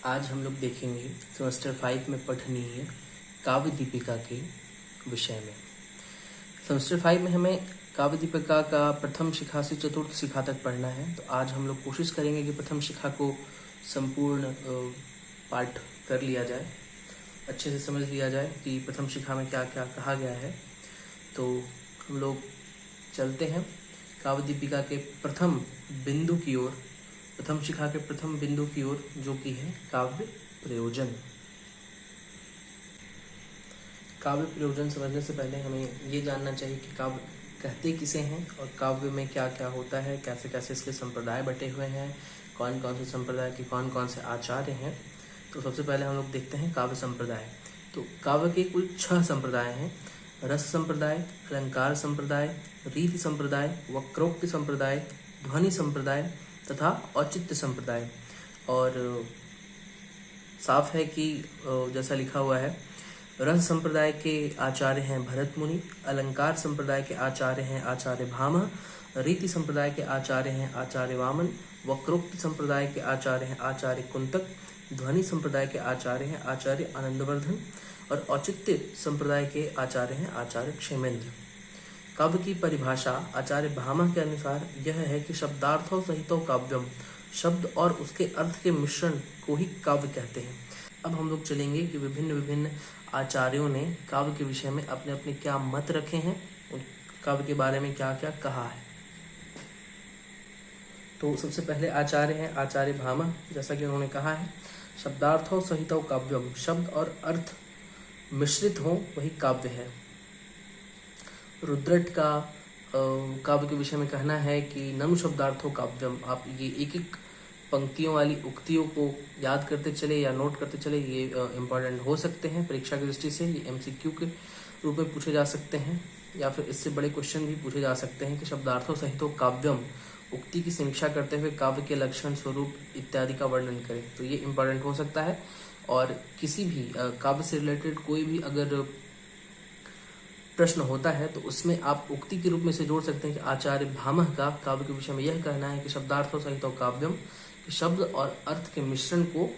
आज हम लोग देखेंगे सेमेस्टर 5 में पठनीय काव्य दीपिका के विषय में। सेमेस्टर 5 में हमें काव्य दीपिका का प्रथम शिखा से चतुर्थ शिखा तक पढ़ना है। तो आज हम लोग कोशिश करेंगे कि प्रथम शिखा को संपूर्ण पाठ कर लिया जाए, अच्छे से समझ लिया जाए कि प्रथम शिखा में क्या क्या कहा गया है। तो हम लोग चलते हैं काव्य दीपिका के प्रथम बिंदु की ओर, प्रथम शिखा के प्रथम बिंदु की ओर, जो कि है काव्य प्रयोजन। काव्य प्रयोजन समझने से पहले हमें ये जानना चाहिए कि काव्य कहते किसे हैं और काव्य में क्या क्या होता है, कैसे कैसे इसके संप्रदाय बटे हुए हैं, कौन कौन से संप्रदाय के कौन कौन से आचार्य हैं। तो सबसे पहले हम लोग देखते हैं काव्य संप्रदाय। तो काव्य के कुल 6 संप्रदाय हैं: रस संप्रदाय, अलंकार संप्रदाय, रीति संप्रदाय, वक्रोक्ति संप्रदाय, ध्वनि संप्रदाय तथा औचित्य संप्रदाय। और साफ है कि जैसा लिखा हुआ है, रस संप्रदाय के आचार्य हैं भरत मुनि, अलंकार संप्रदाय के आचार्य हैं आचार्य भामह, रीति संप्रदाय के आचार्य हैं आचार्य वामन, वक्रोक्ति संप्रदाय के आचार्य हैं आचार्य कुंतक, ध्वनि संप्रदाय के आचार्य हैं आचार्य आनंदवर्धन और औचित्य संप्रदाय के आचार्य हैं आचार्य क्षेमेंद्र। काव्य की परिभाषा आचार्य भामह के अनुसार यह है कि शब्दार्थों सहितो काव्यम, शब्द और उसके अर्थ के मिश्रण को ही काव्य कहते हैं। अब हम लोग चलेंगे कि विभिन्न विभिन्न आचार्यों ने काव्य के विषय में अपने अपने क्या मत रखे हैं, उन काव्य के बारे में क्या क्या कहा है। तो सबसे पहले आचार्य हैं आचार्य भामह। जैसा कि उन्होंने कहा है, शब्दार्थों सहितो काव्यम, शब्द और अर्थ मिश्रित हो वही काव्य है। रुद्रट का काव्य के विषय में कहना है कि ननु शब्दार्थो काव्यम। आप ये एक एक पंक्तियों वाली उक्तियों को याद करते चले या नोट करते चले, ये इम्पॉर्टेंट हो सकते हैं परीक्षा की दृष्टि से। ये MCQ के रूप में पूछे जा सकते हैं या फिर इससे बड़े क्वेश्चन भी पूछे जा सकते हैं कि शब्दार्थों सहितो काव्यम, उक्ति की समीक्षा करते हुए काव्य के लक्षण, स्वरूप इत्यादि का वर्णन करें। तो ये इम्पॉर्टेंट हो सकता है। और किसी भी काव्य से रिलेटेड कोई भी अगर प्रश्न होता है तो उसमें आप उक्ति के रूप में से जोड़ सकते हैं कि आचार्य भामह का काव्य के विषय में यह कहना है कि शब्दार्थों सहितो काव्यम, कि शब्द और अर्थ के मिश्रण को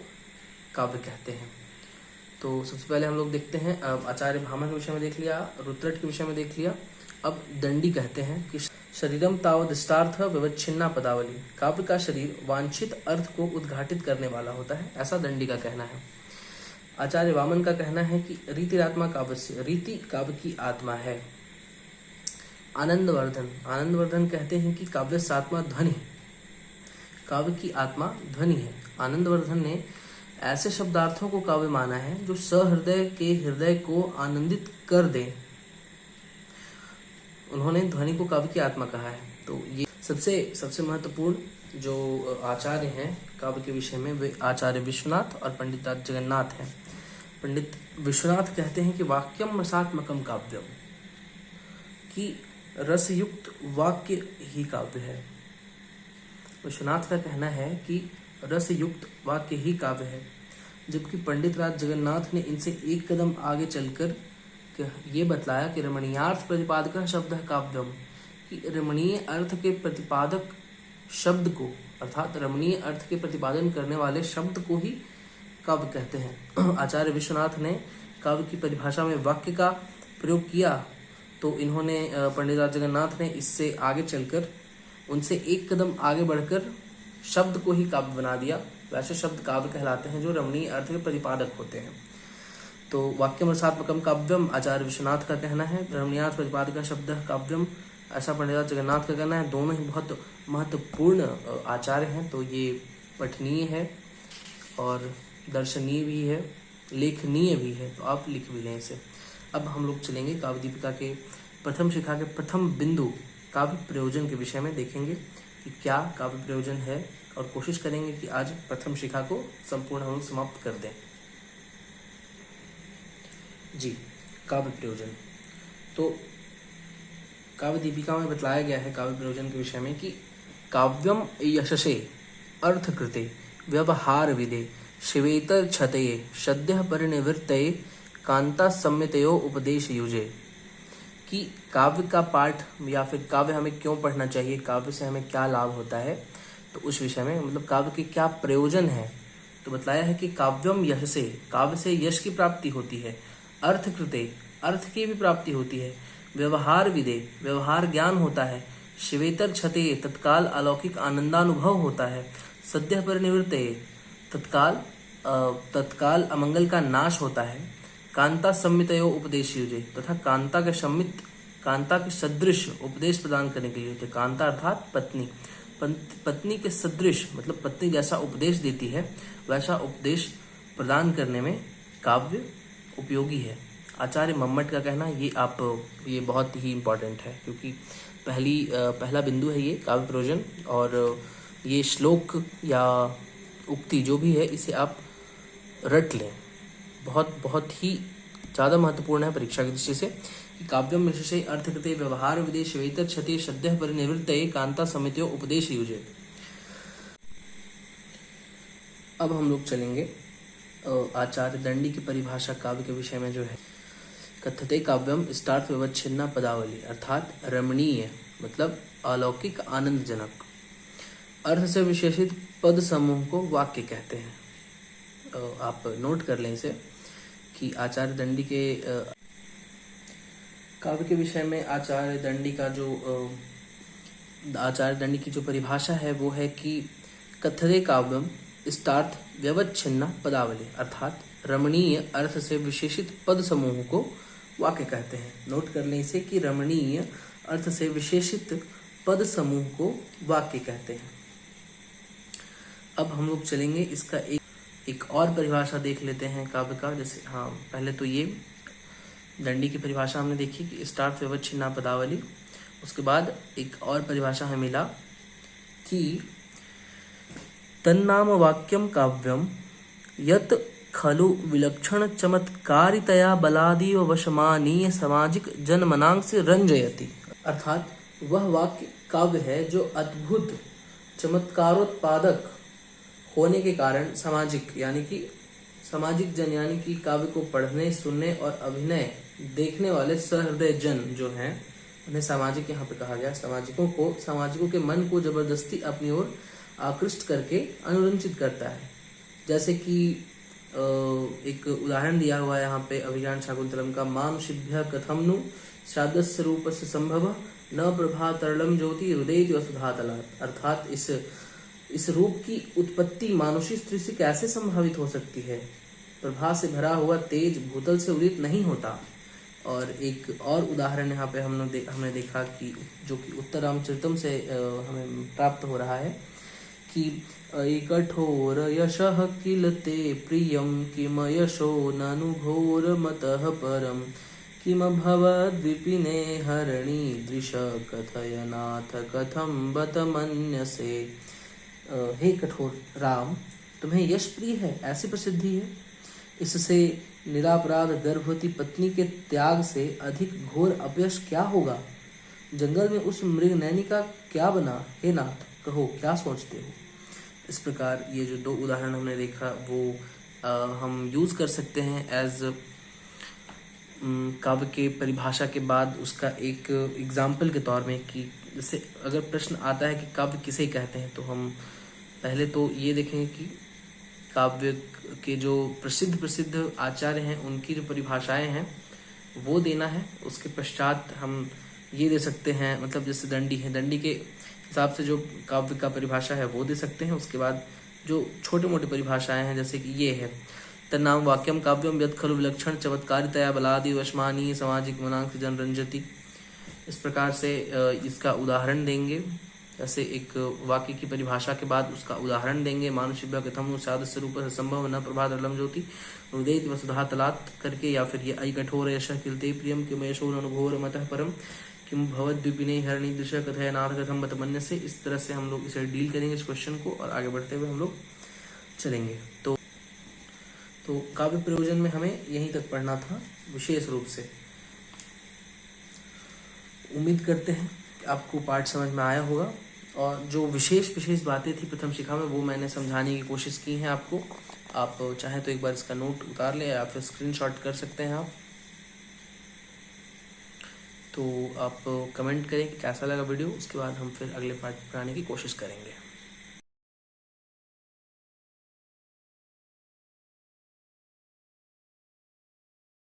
काव्य कहते हैं। तो सबसे पहले हम लोग देखते हैं, आचार्य भामह के विषय में देख लिया, रुद्रट के विषय में देख लिया। अब दंडी कहते हैं कि शरीरम तावदिष्टार्थ विवच्छिन्ना पदावली, काव्य का शरीर वांछित अर्थ को उद्घाटित करने वाला होता है, ऐसा दंडी का कहना है। आचार्य वामन का कहना है कि रीतिरात्मा काव्य से, रीति काव्य की आत्मा है। आनंदवर्धन कहते हैं कि काव्य सात्मा ध्वनि, काव्य की आत्मा ध्वनि है। आनंदवर्धन ने ऐसे शब्दार्थों को काव्य माना है जो सहृदय के हृदय को आनंदित कर दे। उन्होंने ध्वनि को काव्य की आत्मा कहा है। तो ये सबसे महत्वपूर्ण जो आचार्य हैं काव्य के विषय में, वे आचार्य विश्वनाथ और पंडित जगन्नाथ हैं। पंडित विश्वनाथ कहते हैं कि वाक्यम रसात्मकम काव्यम, कि रसयुक्त वाक्य ही काव्य है। विश्वनाथ का कहना है कि रसयुक्त वाक्य ही काव्य है, जबकि पंडित राज जगन्नाथ ने इनसे एक कदम आगे चलकर ये बतलाया कि रमणीयार्थ प्रतिपादक शब्द है काव्यम, कि रमणीय अर्थ के प्रतिपादक शब्द को, अर्थात रमणीय अर्थ के प्रतिपादन करने वाले शब्द को ही काव्य कहते हैं। आचार्य विश्वनाथ ने काव्य की परिभाषा में वाक्य का प्रयोग किया, तो इन्होंने पंडित राज जगन्नाथ ने इससे आगे चलकर उनसे एक कदम आगे बढ़कर शब्द को ही काव्य बना दिया। वैसे शब्द काव्य कहलाते हैं जो रमणीय अर्थ के प्रतिपादक होते हैं। तो वाक्यम रसात्मकम काव्यम आचार्य विश्वनाथ का कहना है, रमणीयार्थ प्रतिपादक शब्द काव्यम ऐसा पंडित राज जगन्नाथ का कहना है। दोनों ही बहुत महत्वपूर्ण आचार्य हैं, तो ये पठनीय है और दर्शनीय भी है, लेखनीय भी है, तो आप लिख भी लें इसे। अब हम लोग चलेंगे काव्य दीपिका के प्रथम शिखा के प्रथम बिंदु काव्य प्रयोजन के विषय में, देखेंगे कि क्या काव्य प्रयोजन है और कोशिश करेंगे कि आज प्रथम शिखा को संपूर्ण हम समाप्त कर दें। जी, काव्य प्रयोजन। तो काव्य दीपिका में बतलाया गया है काव्य प्रयोजन के विषय में कि काव्यम यशसे अर्थकृते व्यवहार विदे शिवेतर क्षतये सद्यः परिनिवृत्तये कांता सम्यतयो उपदेश युजे, कि काव्य का पाठ या फिर काव्य हमें क्यों पढ़ना चाहिए, काव्य से हमें क्या लाभ होता है, तो उस विषय में, मतलब काव्य के क्या प्रयोजन है, तो बतलाया है कि काव्यम यशसे, काव्य से यश की प्राप्ति होती है। अर्थ कृते, अर्थ की भी प्राप्ति होती है। व्यवहार विदे, व्यवहार ज्ञान होता है। शिवेतर क्षते, तत्काल अलौकिक आनंदानुभव होता है। सद्य परिनिवृत्ते, तत्काल तत्काल अमंगल का नाश होता है। कांता सम्मितयो उपदेश युजे, तथा कांता के सम्मित, कांता के सदृश उपदेश प्रदान करने के लिए होते। कांता अर्थात पत्नी, पत्नी के सदृश मतलब पत्नी जैसा उपदेश देती है वैसा उपदेश प्रदान करने में काव्य उपयोगी है। आचार्य मम्मट का कहना ये बहुत ही इम्पोर्टेंट है, क्योंकि पहला बिंदु है ये काव्य प्रयोजन, और ये श्लोक या उक्ति जो भी है इसे आप रट लें। बहुत ही ज़्यादा महत्वपूर्ण है परीक्षा की दृष्टि से कि काव्यम विशेषे अर्थकृते व्यवहार विदेश वेतर क्षति सद्य परिनिवृत्ते कांता समितियों उपदेश युजे। अब हम लोग चलेंगे आचार्य दंडी की परिभाषा काव्य के विषय में जो है। कथते काव्यम स्टार्थ विवच्छिन्ना पदावली, अर्थात रमणीय मतलब अलौकिक आनंदजनक, अर्थ से विशेषित पद समूह को वाक्य कहते हैं। आप नोट कर लें इसे कि आचार्य दंडी के काव्य के विषय में आचार्य दंडी की जो परिभाषा है वो है कि कथते काव्यम स्टार्थ व्यवच्छिन्ना पदावली, अर्थात रमणीय अर्थ से विशेषित पद समूह को वाक्य कहते हैं। नोट कर लें इसे कि रमणीय अर्थ से विशेषित पद समूह को वाक्य कहते हैं। अब हम लोग चलेंगे इसका एक और परिभाषा देख लेते हैं काव्य का। जैसे पहले तो ये दंडी की परिभाषा हमने देखी कि स्टार्थ व्यवच्छिन्ना पदावली। उसके बाद एक और परिभाषा हमें मिला कि तन्नाम वाक्यम काव्यम यत खलु विलक्षण चमत्कारितया बलादि व वशमानीय सामाजिक जनमनांग से रंजयति, अर्थात वह वाक्य काव्य है जो अद्भुत चमत्कारोत्पादक होने के कारण सामाजिक जन यानी कि काव्य को पढ़ने, सुनने और अभिनय देखने वाले सहृदय जन जो हैं उन्हें सामाजिक यहाँ पे कहा गया। सामाजिकों के मन को जबरदस्ती अपनी ओर आकृष्ट करके अनुरंजित करता है। जैसे कि एक उदाहरण दिया हुआ है यहाँ पे अभिज्ञान शाकुंतलम का, मानुषिभ्य कथम नु श्राद्धस्य रूपस्य संभव न प्रभा तरलम ज्योति हृदय वसुधातलात्, अर्थात इस रूप की उत्पत्ति मानुषी स्त्री से कैसे संभावित हो सकती है। प्रभा से भरा हुआ तेज भूतल से उदित नहीं होता। और एक और उदाहरण यहाँ पे हमने देखा कि जो कि उत्तर रामचरितम से हमें प्राप्त हो रहा है कि कठोर यशः किल ते प्रियम किम यशो ननु घोर मतः परम किम भवद्विपिने हरणी दृश कथयनाथ कथम बत मन्यसे। हे कठोर राम, तुम्हें यश प्रिय है ऐसी प्रसिद्धि है, इससे निरापराध गर्भवती पत्नी के त्याग से अधिक घोर अपयश क्या होगा। जंगल में उस मृगनैनी का क्या बना, हे नाथ कहो क्या सोचते हो। इस प्रकार ये जो दो उदाहरण हमने देखा वो हम यूज कर सकते हैं एज काव्य के परिभाषा के बाद उसका एक एग्जाम्पल के तौर में, कि जैसे अगर प्रश्न आता है कि काव्य किसे कहते हैं, तो हम पहले तो ये देखेंगे कि काव्य के जो प्रसिद्ध आचार्य हैं उनकी जो परिभाषाएं हैं वो देना है। उसके पश्चात हम ये दे सकते हैं, मतलब जैसे दंडी है, दंडी के हिसाब से जो काव्य का परिभाषा है वो दे सकते हैं। उसके बाद जो छोटे मोटे परिभाषाएं हैं जैसे कि ये है, तन्नाम वाक्यम काव्यम यत् खलु विलक्षण चमत्कारितया बलादि वशमानीय सामाजिक मनांक जनरंजति। इस प्रकार से इसका उदाहरण देंगे। जैसे एक वाक्य की परिभाषा के बाद उसका उदाहरण देंगे, मानुषिभ्य कथम सादस्य रूप संभव न प्रभातलम ज्योति उदय वसुधा तलात् करके, या फिर ये अयि कठोर यशः किलते प्रियम किम यशो अनुभोर मतः परम किम भवद्विपिने हरणी दृश्य कथयनाथ कथम बत मन्यसे। इस तरह से हम लोग इसे डील करेंगे इस क्वेश्चन को, और आगे बढ़ते हुए हम लोग चलेंगे। तो काव्य प्रयोजन में हमें यहीं तक पढ़ना था विशेष रूप से। उम्मीद करते हैं कि आपको पाठ समझ में आया होगा, और जो विशेष बातें थी प्रथम शिक्षा में वो मैंने समझाने की कोशिश की है आपको। आप चाहें तो एक बार इसका नोट उतार लें या फिर स्क्रीनशॉट कर सकते हैं आप। तो आप कमेंट करें कि कैसा लगा वीडियो, उसके बाद हम फिर अगले पाठ पढ़ाने की कोशिश करेंगे।